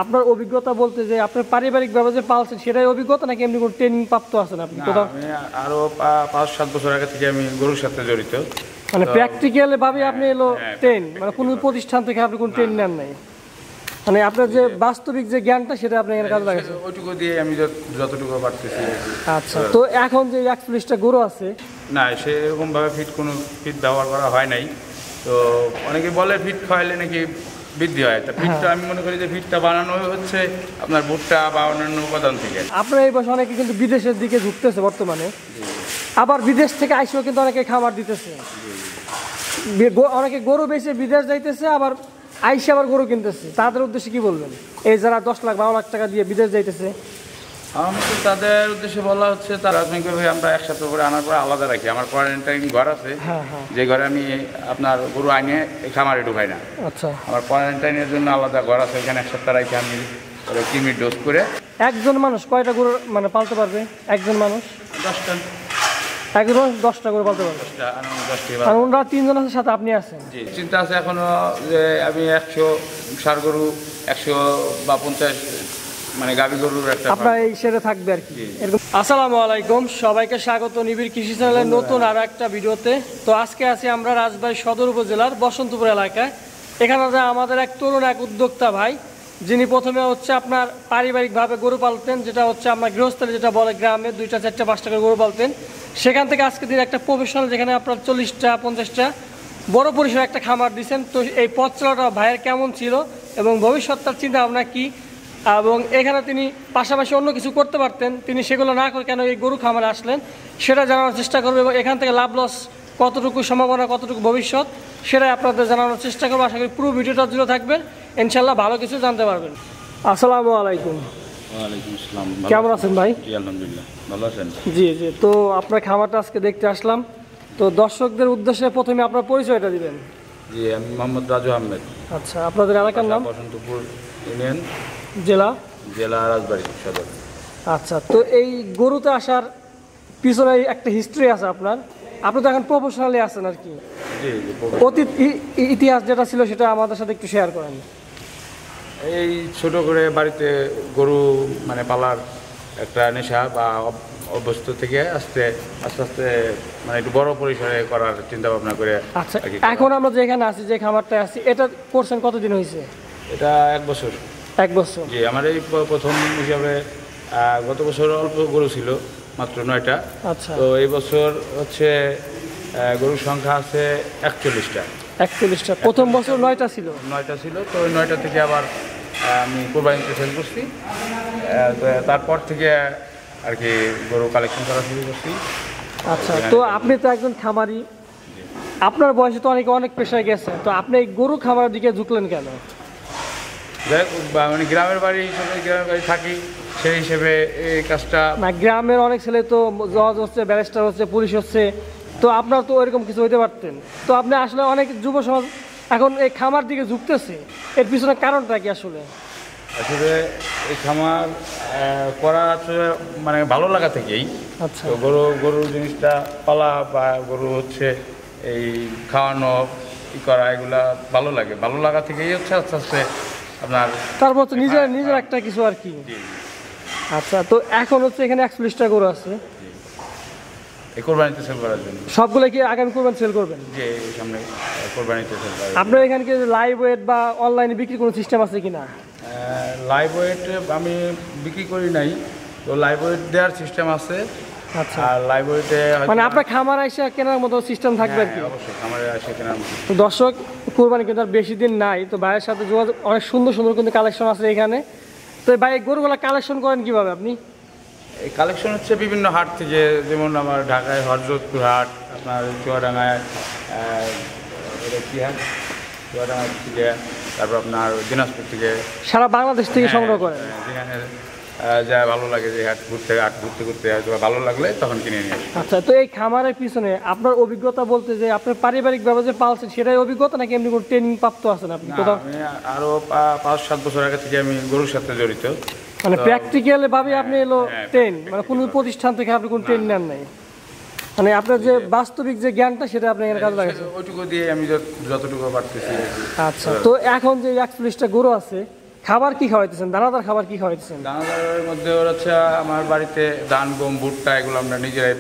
আপনার অভিজ্ঞতা বলতে যে আপনার পারিবারিকভাবে যে পালছেন সেটাই অভিজ্ঞতা নাকি এমনি কোনো ট্রেনিং প্রাপ্ত আছেন আপনি? কোথাও আমি আরো 5-7 বছর আগে থেকে আমি গরুর সাথে জড়িত। মানে প্র্যাকটিক্যাল ভাবে আপনি এলো ট্রেন, মানে কোনো প্রতিষ্ঠান থেকে আপনি কোনো ট্রেন নেন নাই, মানে আপনার যে বাস্তবিক যে জ্ঞানটা সেটা আপনি এখানে কাজে লাগাচ্ছেন। ওইটুকু দিয়ে আমি যতটুকু পারতেছি। আচ্ছা, তো এখন যে 41টা গরু আছে, না সেরকম ভাবে ফিট ব্যবহার করা হয় নাই। তো অনেকে বলে ফিট খাওয়াইলে নাকি বৃদ্ধি হয়, তা ফিটটা আমি মনে করি যে ফিটটা বানানো হচ্ছে আপনার ভুট্টা বা অন্যান্য উপাদান থেকে। আপনার এই বছর অনেকে কিন্তু বিদেশের দিকে ঝুঁকতেছে বর্তমানে, আবার বিদেশ থেকে আইসেও কিন্তু অনেকে খামার দিতেছে, অনেকে গরু বেচে বিদেশ যাইতেছে, আবার আইসে আবার গরু কিনতেছে। তাদের উদ্দেশ্যে কি বলবেন, এই যারা 10 লাখ 12 লাখ টাকা দিয়ে বিদেশ যাইতেছে? আমার তো তাদের উদ্দেশ্যে বলা হচ্ছে তারা প্রাথমিকভাবে আমরা একসাথে করে আনার পরে আলাদা রাখি। আমার কোয়ারেন্টাইন ঘর আছে, যে ঘরে আমি আপনার গরু আইনে খামারে ঢুকাই না। আচ্ছা, আমার কোয়ারেন্টাইনের জন্য আলাদা ঘর আছে, ওইখানে এক সপ্তাহ রাখি আমি কৃমির ডোজ করে। একজন মানুষ কয়টা গরু মানে পালতে পারবে? একজন মানুষ 10টা। একজন মানুষ 10টা গরু পালতে পারবে। আর ওনারা 3 জন আছে, সাথে আপনি আছেন। জি, চিন্তা আছে এখনো যে আমি 100 ষাঁড় গরু 100 বা 50 মানে গাভী গরুর একটা আপনার এই সেরে থাকবে আর কি। আসসালামু আলাইকুম, সবাইকে স্বাগত নিবিড় কৃষি চ্যানেলের নতুন আরো একটা ভিডিওতে। তো আজকে আছি আমরা রাজবাড়ী সদর উপজেলার বসন্তপুর এলাকায়। এখানে আমাদের এক তরুণ এক উদ্যোক্তা ভাই, যিনি প্রথমে হচ্ছে আপনার পারিবারিকভাবে গরু পালতেন, যেটা হচ্ছে আপনার গৃহস্থলে যেটা বলে গ্রামে 2টা 4টা 5টা করে গরু পালতেন। সেখান থেকে আজকে তিনি একটা প্রফেশনাল, যেখানে আপনার 40টা 50টা বড় পরিসরে একটা খামার দিচ্ছেন। তো এই পথ চলাটা ভাইয়ের কেমন ছিল এবং ভবিষ্যৎটার চিন্তা ভাবনা কী, এবং এখানে তিনি পাশাপাশি অন্য কিছু করতে পারতেন, তিনি সেগুলো না করে কেন এই গরু খামারে আসলেন সেটা জানানোর চেষ্টা করবো, এবং এখান থেকে লাভ লস কতটুকু, সম্ভাবনা কতটুকু, ভবিষ্যৎ সেটাই আপনাদের জানানোর চেষ্টা করবো। আশা করি পুরো ভিডিওটা জুড়ে থাকবেন, ইনশাল্লাহ ভালো কিছু জানতে পারবেন। আসসালামু আলাইকুম। ওয়ালাইকুম আসসালাম। কেমন আছেন ভাই? জি আলহামদুলিল্লাহ, ভালো আছেন? জি জি, তো আপনার খামারটা আজকে দেখতে আসলাম। তো দর্শকদের উদ্দেশ্যে প্রথমে আপনার পরিচয়টা দিবেন। জি, আমি মোহাম্মদ রাজু আহমেদ। আচ্ছা, আপনাদের এলাকার নাম? বসন্তপুর ইউনিয়ন, জেলা রাজবাড়ী সদর। আচ্ছা, তো এই গরুতে আসার পিছনে একটা হিস্ট্রি আছে আপনার, আপনি তো এখন প্রফেশনালি আছেন আর কি। জি, অতীত ইতিহাস যেটা ছিল সেটা আমাদের সাথে একটু শেয়ার করেন। এই ছোট করে বাড়িতে গরু মানে পালার একটা নেশা বা অভ্যস্ত থেকে আস্তে আস্তে মানে একটু বড় পরিসরে করার চিন্তা ভাবনা করে। আচ্ছা, এখন আমরা যেখানে আছি, যে খামারটা আছি, এটা করছেন কতদিন হয়েছে? এটা 1 বছর। 1 বছর? জি, আমার এই প্রথম হিসাবে গত বছর অল্প গরু ছিল, মাত্র 9টা। আচ্ছা, তো এই বছর হচ্ছে গরুর সংখ্যা আছে 41টা। 41টা? প্রথম বছর 9টা ছিল? 9টা ছিল, তো ওই 9টা থেকে আবার আমি কোরবানিতে সেল করছি। তারপর থেকে আর কি গরু কালেকশন করা শুরু করছি। আচ্ছা, তো আপনি তো একজন খামারি, আপনার বয়সে তো অনেক পেশায় গেছে, তো আপনি এই গরু খামারের দিকে ঝুঁকলেন কেন? মানে গ্রামের বাড়ি হিসেবে, গ্রামের বাড়ি থাকি সেই হিসেবে এই কাজটা। না, গ্রামের অনেক ছেলে তো জজ হচ্ছে, ব্যারিস্টার হচ্ছে, পুলিশ হচ্ছে, তো আপনার তো ওইরকম কিছু হইতে পারতেন। তো আপনি আসলে অনেক যুব সমাজ এখন এই খামার দিকে ঝুঁকতেছে, এর পিছনে কারণটা কি আসলে? আসলে এই খামার করা আসলে মানে ভালো লাগা থেকেই। আচ্ছা, তো গরুর জিনিসটা পালা বা গরু হচ্ছে এই খাওয়ানো করা, এগুলা ভালো লাগে, ভালো লাগা থেকেই হচ্ছে আস্তে আস্তে আপনার। তারপর তো নিজের একটা কিছু আর কি। আচ্ছা, তো এখন হচ্ছে এখানে 41টা গরু আছে, এই কোরবানিতে সেল করার জন্য। সবগুলো কি আগামী কোরবানি সেল করবেন? যে সামনে কোরবানিতে সেল করার। আপনার এখানে কি লাইভ ওয়েট বা অনলাইনে বিক্রি কোনো সিস্টেম আছে কিনা? লাইভ ওয়েট আমি বিক্রি করি নাই, তো লাইভ ওয়েট দেওয়ার সিস্টেম আছে। আচ্ছা, আর লাইভ ওয়েটে মানে আপনার খামার এসে কেনার মতো সিস্টেম থাকবে আর কি? অবশ্যই খামারে এসে কেনার মতো। তো দর্শক, কোরবানি কিন্তু আর বেশি দিন নাই, তো ভাইয়ের সাথে যোগাযোগ, অনেক সুন্দর সুন্দর কিন্তু কালেকশন আছে এখানে। তো ভাই, গরুগুলা কালেকশন করেন কিভাবে আপনি? এই কালেকশন হচ্ছে বিভিন্ন হাট থেকে, যেমন আমার ঢাকায় হরজতপুর হাট, আপনার চুয়াডাঙ্গায় কী হাট, চুয়াডাঙ্গা থেকে, তারপর আপনার দিনাজপুর থেকে, সারা বাংলাদেশ থেকে সংগ্রহ করেন? যেখানে যা ভালো লাগে, যে হাট ঘুরতে হয়তো ভালো লাগলে তখন কিনে নিয়ে আসি। আচ্ছা, তো এই খামারের পিছনে আপনার অভিজ্ঞতা বলতে যে আপনার পারিবারিকভাবে যে পালছেন সেটাই অভিজ্ঞতা নাকি এমনি কোনো ট্রেনিং প্রাপ্ত আছেন আপনি কোথাও? আমি আরও 5-7 বছর আগে থেকে আমি গরুর সাথে জড়িত, মানে প্র্যাকটিক্যাল ভাবে আপনি এলো ট্রেন, মানে কোনো প্রতিষ্ঠান থেকে আপনি কোনো ট্রেন নেন নাই, মানে আপনার যে বাস্তবিক যে জ্ঞানটা সেটা আপনি এখানে কাজে লাগাচ্ছেন। ওইটুকু দিয়ে আমি যতটুকু পারতেছি। আচ্ছা, তো এখন যে 41টা গরু আছে, খাবার কি খাওয়াইতেছেন, দানাদার খাবার কি খাওয়াইতেছেন? দানাদারের মধ্যে ওর হচ্ছে আমার বাড়িতে ধান গম ভুট্টা এগুলো আমরা নিজেরাই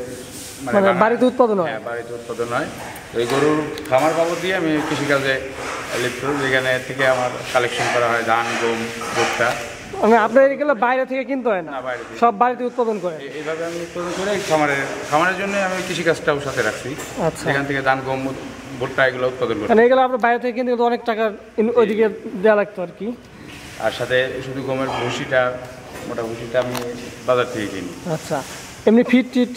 মানে বাড়িতে উৎপাদন হয়? হ্যাঁ, বাড়িতে উৎপাদন হয়। এই গরুর খামার বাবদ দিয়ে আমি কৃষিকাজে লিপ্ত, যেখানে থেকে আমার কালেকশন করা হয় ধান গম ভুট্টা। মানে আপনার এগুলো বাইরে থেকে কিনতে হয় না, বাইরে থেকে সব বাড়িতে উৎপাদন করে? এইভাবে আমি উৎপাদন করে খামারের জন্য আমি কৃষিকাজটাও সাথে রাখছি। আচ্ছা, এখান থেকে ধান গম ভুট্টা এগুলো উৎপাদন করি। মানে এগুলো আপনার বাইরে থেকে কিনতে গেলে অনেক টাকা ওইদিকে দেওয়া লাগতো আর কি। আর সাথে শুধু গমের ভুসিটা, মোটা ভুসিটা আমি বাজার থেকে কিনি। আচ্ছা, এমনি ফিট টিট?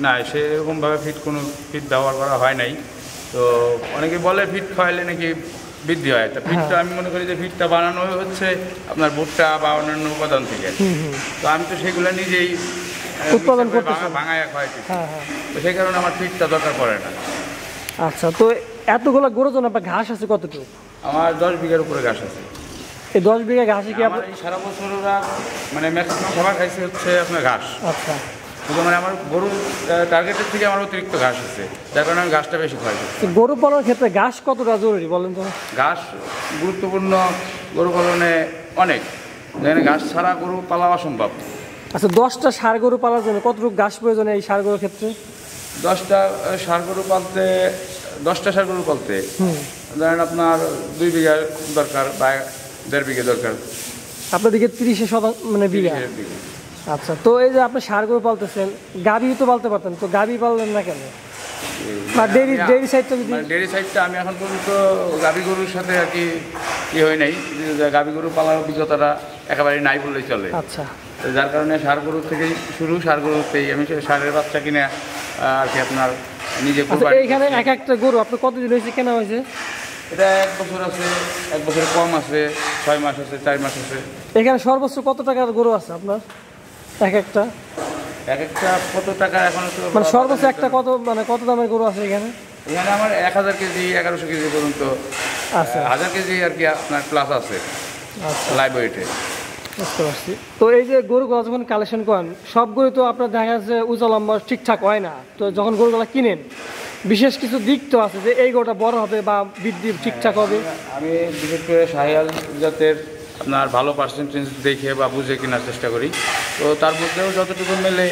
না, সেরকমভাবে কোনো ফিট ব্যবহার করা হয় নাই। তো অনেকে বলে ফিট খাওয়াইলে নাকি বৃদ্ধি হয়। তা ফিটটা আমি মনে করি যে ফিটটা বানানো হচ্ছে আপনার ভুট্টা বা অন্যান্য উপাদান থেকে। তো আমি তো সেগুলো নিজেই উৎপাদন করতেছি, ভাঙায় খাওয়াইতেছি। হ্যাঁ হ্যাঁ। তো সেই কারণে আমার ফিটটা দরকার পড়ে না। আচ্ছা, তো এতগুলো গরুর জন্য আপনার ঘাস আছে কতটুকু? আমার 10 বিঘার উপরে ঘাস আছে। এই 10 বিঘা ঘাসে কি আমার এই সারা বছর ওরা মানে ম্যাক্সিমাম খাবার খাইছে হচ্ছে আপনার ঘাস। আচ্ছা, শুধু মানে আমার গরুর টার্গেটের থেকে আমার অতিরিক্ত ঘাস আছে, যার কারণে আমি ঘাসটা বেশি খাই। গরু পালনের ক্ষেত্রে ঘাস কতটা জরুরি বলেন তো? ঘাস গুরুত্বপূর্ণ গরু পালনে অনেক, যেখানে ঘাস ছাড়া গরু পালা অসম্ভব। আচ্ছা, 10টা ষাঁড় গরু পালার জন্য কতটুকু ঘাস প্রয়োজন এই ষাঁড় গরুর ক্ষেত্রে? 10টা ষাঁড় গরু পালতে ধরেন আপনার 2 বিঘা দরকার বা 1.5 বিঘা দরকার। আপনার দিকে 30 মানে বিঘা? 30 বিঘা। আচ্ছা, তো এই যে আপনি ষাঁড় গরু পালতেছেন, গাভী তো পালতে পারতেন, তো গাভী পাললেন না কেন? বা ডেইরি সাইডটা যদি? ডেইরি সাইডটা আমি এখন পর্যন্ত গাভী গরুর সাথে আর কি হয় নাই, গাভী গরু পালার অভিজ্ঞতাটা একেবারে নাই বললেই চলে। আচ্ছা, যার কারণে ষাঁড় গরু থেকেই শুরু, ষাঁড় গরুতেই আমি ষাঁড়ের বাচ্চা কিনে আর কি আপনার নিজে। এইখানে এক একটা গরু আপনার কতদিন হয়েছে কেনা হয়েছে? এটা 1 বছর আছে, 1 বছরের কম আছে, 6 মাস আছে, 4 মাস আছে। এখানে সর্বোচ্চ কত টাকার গরু আছে আপনার এক একটা? এক একটা কত টাকা এখন মানে সর্বোচ্চ একটা কত, মানে কত দামের গরু আছে এখানে? এখানে আমার 1000 কেজি 1100 কেজি পর্যন্ত আচ্ছা, 1000 কেজি আর কি আপনার প্লাস আছে। আচ্ছা, লাইভ ওয়েটে। বুঝতে পারছি। তো এই যে গরুগুলো যখন কালেকশন করেন, সব গরু তো আপনার দেখা যাচ্ছে উঁচা লম্বা ঠিকঠাক হয় না, তো যখন গরুগুলো কিনেন বিশেষ কিছু দিক তো আছে যে এই গরুটা বড় হবে বা বৃদ্ধি ঠিকঠাক হবে? আমি বিশেষ করে শাহিওয়াল জাতের আপনার ভালো পার্সেন্টেজ দেখে বা বুঝে কেনার চেষ্টা করি। তো তার মধ্যেও যতটুকু মেলে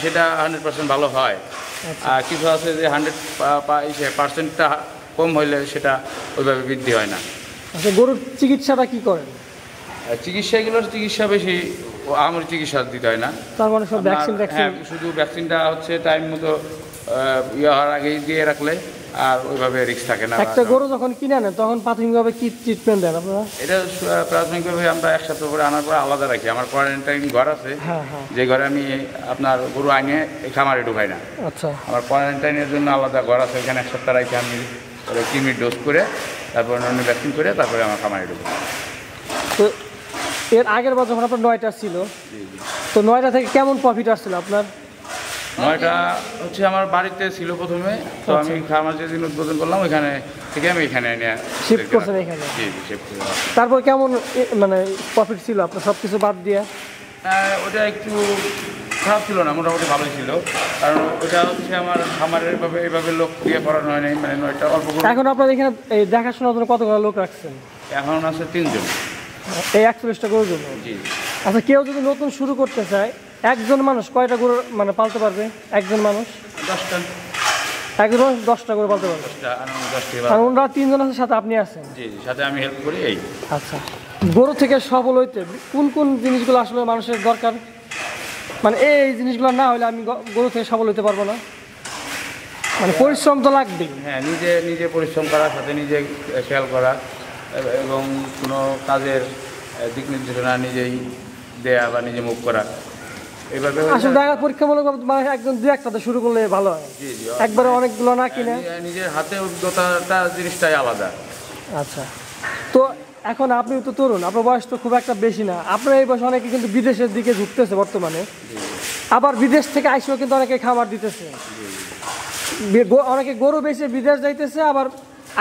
সেটা 100% ভালো হয়। আর কিছু আছে যে 100% কম হইলে সেটা ওইভাবে বৃদ্ধি হয় না। আচ্ছা, গরুর চিকিৎসাটা কি করেন? চিকিৎসা বেশি আমার চিকিৎসা দিতে হয় না। তার মানে সব ভ্যাকসিন? হ্যাঁ, শুধু ভ্যাকসিনটা হচ্ছে টাইম মতো হওয়ার আগেই দিয়ে রাখলে আর ওইভাবে রিস্ক থাকে না। একটা গরু যখন কিনে নেন তখন প্রাথমিকভাবে কি ট্রিটমেন্ট দেন আপনারা? এটা প্রাথমিকভাবে আমরা 1 সপ্তাহ করে আনার পরে আলাদা রাখি। আমার কোয়ারেন্টাইন ঘর আছে, যে ঘরে আমি আপনার গরু আইনে খামারে ঢুকাই না। আচ্ছা, আমার কোয়ারেন্টাইনের জন্য আলাদা ঘর আছে, ওইখানে 1 সপ্তাহ রাখি আমি কৃমির ডোজ করে, তারপর অন্য ভ্যাকসিন করে তারপরে আমার খামারে ঢুকাই। তো এর আগের বার যখন আপনার 9টা ছিল, তো 9টা থেকে কেমন প্রফিট আসছিল আপনার? 9টা হচ্ছে আমার বাড়িতে ছিল প্রথমে, তো আমি খামার যেদিন উদ্বোধন করলাম ওইখানে থেকে আমি এখানে শিফট করছেন এখানে? জি জি, শিফট করে। তারপর কেমন মানে প্রফিট ছিল আপনার সব কিছু বাদ দিয়ে? ওটা একটু খারাপ ছিল না, মোটামুটি ভালোই ছিল, কারণ ওটা হচ্ছে আমার খামারের এইভাবে লোক দিয়ে করানো হয় নাই, মানে 9টা অল্প। এখন আপনার এখানে এই দেখাশোনার জন্য কতগুলো লোক রাখছেন? এখন আছে 3 জন এই 41টা গরুর জন্য? জি। আচ্ছা, কেউ যদি নতুন শুরু করতে চায়, একজন মানুষ কয়টা গরু মানে পালতে পারবে? একজন মানুষ 10টা। একজন মানুষ 10টা গরু পালতে পারবে? 10টা। আর ওনারা 3 জন আছে, সাথে আপনি আছেন? জি জি, সাথে আমি হেল্প করি। এই আচ্ছা, গরু থেকে সফল হইতে কোন কোন জিনিসগুলো আসলে মানুষের দরকার? মানে এই জিনিসগুলো না হলে আমি গরু থেকে সফল হইতে পারবো না। মানে পরিশ্রম তো লাগবেই। হ্যাঁ, নিজে পরিশ্রম করার সাথে নিজে খেয়াল করা এবং কোনো কাজের দিক নির্দেশনা নিজেই দেয়া বা নিজে মুভ করা, এইভাবে আসলে দেখা পরীক্ষামূলক মানে একজন 2-1টাতে শুরু করলে ভালো হয়। জি জি, একবারে অনেকগুলো না কিনে নিজের হাতে অভিজ্ঞতাটা জিনিসটাই আলাদা। আচ্ছা, তো এখন আপনি তো তরুণ, আপনার বয়স তো খুব একটা বেশি না, আপনার এই বয়সে অনেকে কিন্তু বিদেশের দিকে ঝুঁকতেছে বর্তমানে, আবার বিদেশ থেকে আইসেও কিন্তু অনেকে খামার দিতেছে, অনেকে গরু বেচে বিদেশ যাইতেছে, আবার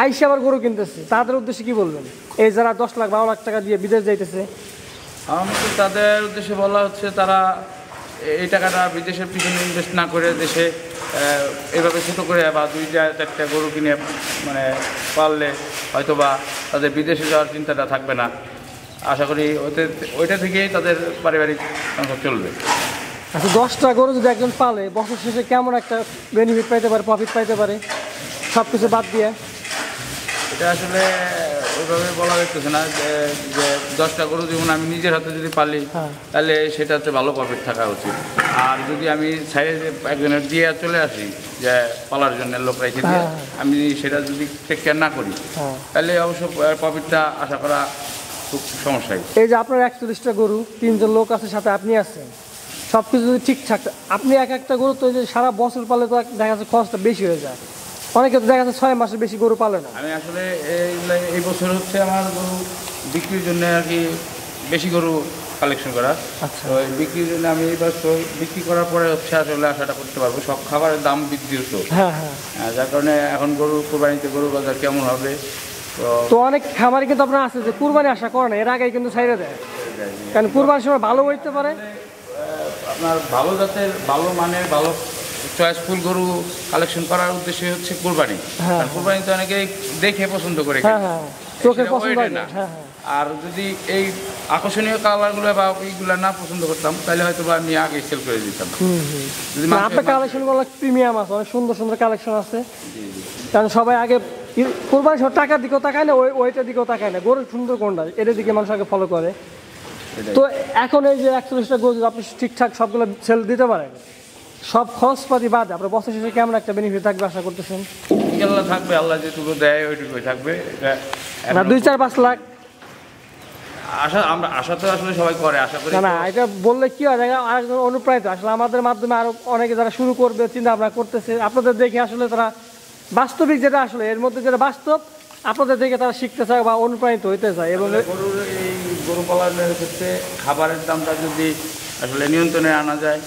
আইসে আবার গরু কিনতেছে। তাদের উদ্দেশ্যে কি বলবেন, এই যারা 10 লাখ 12 লাখ টাকা দিয়ে বিদেশ যাইতেছে? আমার তো তাদের উদ্দেশ্যে বলা হচ্ছে তারা এই টাকাটা বিদেশের পিছনে ইনভেস্ট না করে দেশে এইভাবে ছোটো করে বা 2-4টা গরু কিনে মানে পাললে হয়তো বা তাদের বিদেশে যাওয়ার চিন্তাটা থাকবে না। আশা করি ওইটা থেকেই তাদের পারিবারিক সংসার চলবে। আচ্ছা 10টা গরু যদি একজন পালে বছর শেষে কেমন একটা বেনিফিট পাইতে পারে, প্রফিট পাইতে পারে সব কিছু বাদ দিয়ে? এটা আসলে ওইভাবে বলা যাচ্ছে না যে 10টা গরু যেমন আমি নিজের হাতে যদি পালি তাহলে সেটাতে ভালো প্রফিট থাকা উচিত। আর যদি আমি সাইডে একজনের দিয়ে চলে আসি যে পালার জন্য লোক রেখে দিয়ে আমি সেটা যদি টেক কেয়ার না করি তাহলে অবশ্য প্রফিটটা আশা করা খুব সমস্যাই। এই যে আপনার 41টা গরু, 3জন লোক আছে সাথে আপনি আছেন, সব কিছু যদি ঠিকঠাক, আপনি একটা গরু তো যে সারা বছর পালে তো দেখা যাচ্ছে খরচটা বেশি হয়ে যায়, অনেকে তো দেখা যাচ্ছে 6 মাসের বেশি গরু পালে না। আমি আসলে এই বছর হচ্ছে আমার গরু বিক্রির জন্য আর কি বেশি গরু কালেকশন করা। আচ্ছা, তো বিক্রির জন্য আমি এই বছর বিক্রি করার পরে হচ্ছে আসলে আশাটা করতে পারবো। সব খাবারের দাম বৃদ্ধি হতো, যার কারণে এখন গরু কোরবানিতে গরু বাজার কেমন হবে। তো অনেক খামারি কিন্তু আপনার আছে যে কুরবানি আশা করে না, এর আগেই কিন্তু ছাইড়ে দেয়, কারণ কুরবানির সময় ভালো হইতে পারে। আপনার ভালো জাতের ভালো মানের ভালো চয়েসফুল গরু কালেকশন করার উদ্দেশ্য হচ্ছে কোরবানি। কোরবানি তো অনেকে দেখে পছন্দ করে, চোখের পছন্দ না। আর যদি এই আকর্ষণীয় কালারগুলো বা এইগুলো না পছন্দ করতাম তাহলে হয়তো বা আমি আগে সেল করে দিতাম। আপনার কালেকশনগুলো প্রিমিয়াম আছে, অনেক সুন্দর সুন্দর কালেকশন আছে, কারণ সবাই আগে কোরবানি সব টাকার দিকেও তাকায় না, ওইটার দিকেও তাকায় না, গরু সুন্দর কোনটা এটার দিকে মানুষ আগে ফলো করে। তো এখন এই যে 41টা গরু আপনি ঠিকঠাক সবগুলো সেল দিতে পারেন, সব খরচপাতি বাদে আপনার বছর শেষে কেমন একটা বেনিফিট থাকবে আশা করতেছেন? আল্লাহ থাকবে, আল্লাহ যেটুকু দেয় ওইটুকুই থাকবে। না 2-4-5 লাখ আশা তো আসলে সবাই করে, আশা করি না। এটা বললে কি হয়, আরেকজন অনুপ্রাণিত আসলে আমাদের মাধ্যমে আরো অনেকে যারা শুরু করবে চিন্তা ভাবনা করতেছে, আপনাদের দেখে আসলে তারা বাস্তবিক যেটা আসলে এর মধ্যে যেটা বাস্তব আপনাদের দেখে তারা শিখতে চায় বা অনুপ্রাণিত হইতে চায়। এবং গরুর এই গরু পালনের ক্ষেত্রে খাবারের দামটা যদি আসলে নিয়ন্ত্রণে আনা যায়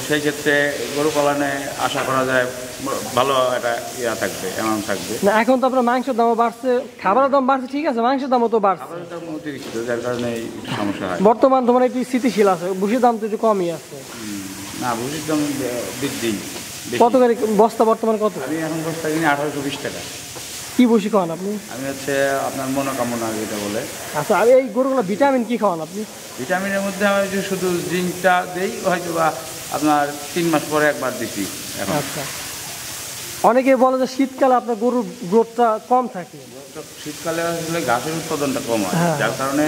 সেই ক্ষেত্রে গরু পালনে আশা করা যায় ভালো একটা থাকবে, অ্যামাউন্ট থাকবে। না এখন তো আপনার মাংসের দামও বাড়ছে, খাবারের দাম বাড়ছে, ঠিক আছে, মাংসের দামও তো বাড়ছে, খাবারের দাম অতিরিক্ত, যার কারণে সমস্যা হয়। বর্তমান তোমার একটু স্থিতিশীল আছে, ভুসির দাম তো একটু কমই আছে। না ভুসির দাম বৃদ্ধি। কত করে বস্তা বর্তমান কত? আমি এখন বস্তা কিনি 1820 টাকা। কি ভুসি খাওয়ান আপনি? আমি হচ্ছে আপনার মনোকামনা যেটা বলে। আচ্ছা, আর এই গরুগুলো ভিটামিন কি খাওয়ান আপনি? ভিটামিনের মধ্যে আমি যে শুধু জিঙ্কটা দেই, হয়তো বা আপনার 3 মাস পরে একবার দিচ্ছি এখন। আচ্ছা, অনেকে বলে যে শীতকালে আপনার গরুর গ্রোথটা কম থাকে। শীতকালে আসলে ঘাসের উৎপাদনটা কম হয়, যার কারণে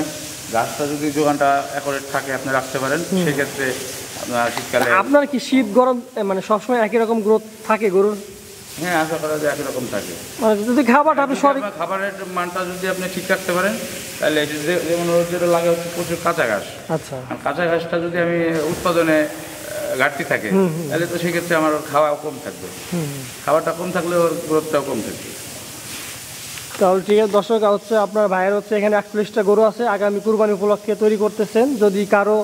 ঘাসটা যদি যোগানটা অ্যাকুরেট থাকে আপনি রাখতে পারেন, সেক্ষেত্রে আপনার শীতকালে। আপনার কি শীত গরম মানে সবসময় একই রকম গ্রোথ থাকে গরুর? হ্যাঁ, আশা করা যায় একই রকম থাকে। মানে যদি খাবারটা আপনি সঠিক খাবারের মানটা যদি আপনি ঠিক রাখতে পারেন তাহলে যেমন যেটা লাগে হচ্ছে প্রচুর কাঁচা ঘাস। আচ্ছা, আর কাঁচা ঘাসটা যদি আমি উৎপাদনে ঘাটতি থাকে তাহলে তো সেক্ষেত্রে আমার খাওয়া কম থাকবে, খাবারটা কম থাকলে ওর গ্রোথটাও কম থাকবে। তাহলে ঠিক আছে দর্শক, হচ্ছে আপনার ভাইয়ের হচ্ছে এখানে 41টা গরু আছে, আগামী কুরবানি উপলক্ষে তৈরি করতেছেন। যদি কারো,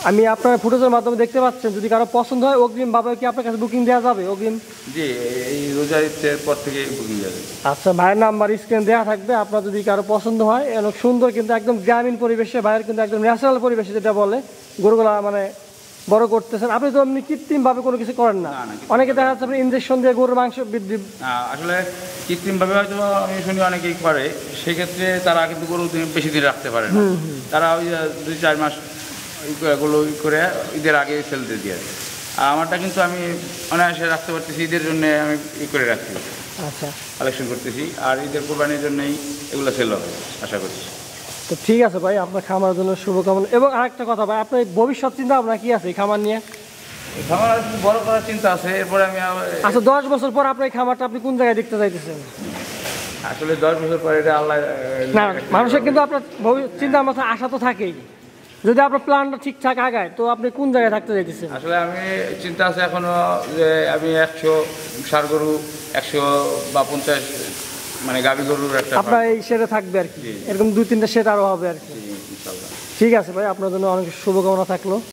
আমি আপনার ফুটেজের মাধ্যমে দেখতে পাচ্ছেন, যদি কারো পছন্দ হয় অগ্রিম ভাবে কি আপনার কাছে বুকিং দেওয়া যাবে? অগ্রিম জি, এই রোজার ঈদের পর থেকে বুকিং যাবে। আচ্ছা, ভাইয়ের নাম্বার স্ক্রিনে দেওয়া থাকবে, আপনার যদি কারো পছন্দ হয়, অনেক সুন্দর কিন্তু একদম গ্রামীণ পরিবেশে, ভাইয়ের কিন্তু একদম ন্যাচারাল পরিবেশে যেটা বলে গরুগুলা মানে বড় করতেছেন। আপনি তো এমনি কৃত্রিমভাবে কোনো কিছু করেন না, অনেকে দেখা যাচ্ছে আপনি ইনজেকশন দিয়ে গরুর মাংস বৃদ্ধি। আসলে কৃত্রিমভাবে হয়তো আমি শুনি অনেকেই করে, সেক্ষেত্রে তারা কিন্তু গরু বেশি দিন রাখতে পারে না, তারা ওই 2-4 মাস এগুলো করে ঈদের আগে সেল দিয়ে দিয়ে। আর আমারটা কিন্তু আমি অনায়াসে রাখতে পারতেছি, ঈদের জন্য আমি করে রাখছি। আচ্ছা, কালেকশন করতেছি, আর ঈদের কোরবানির জন্যই এগুলো সেল হবে আশা করছি। তো ঠিক আছে ভাই, আপনার খামারের জন্য শুভকামনা। এবং আরেকটা কথা ভাই, আপনার ভবিষ্যৎ চিন্তা আপনার কি আছে এই খামার নিয়ে? খামার বড় করার চিন্তা আছে, এরপরে আমি আচ্ছা 10 বছর পর আপনার এই খামারটা আপনি কোন জায়গায় দেখতে চাইতেছেন? আসলে 10 বছর পরে এটা আল্লাহ না, মানুষের কিন্তু আপনার চিন্তা মাথায় আশা তো থাকেই, যদি আপনার প্ল্যানটা ঠিকঠাক আগায় তো আপনি কোন জায়গায় থাকতে চাইতেছেন? আসলে আমি চিন্তা আছে এখনো যে আমি 100 ষাঁড় গরু, 100 বা 50 মানে গাভী গরুর একটা আপনার এই শেডে থাকবে আর কি, এরকম 2-3টা শেড আরো হবে আর কি। ঠিক আছে ভাই, আপনার জন্য অনেক শুভকামনা থাকলো।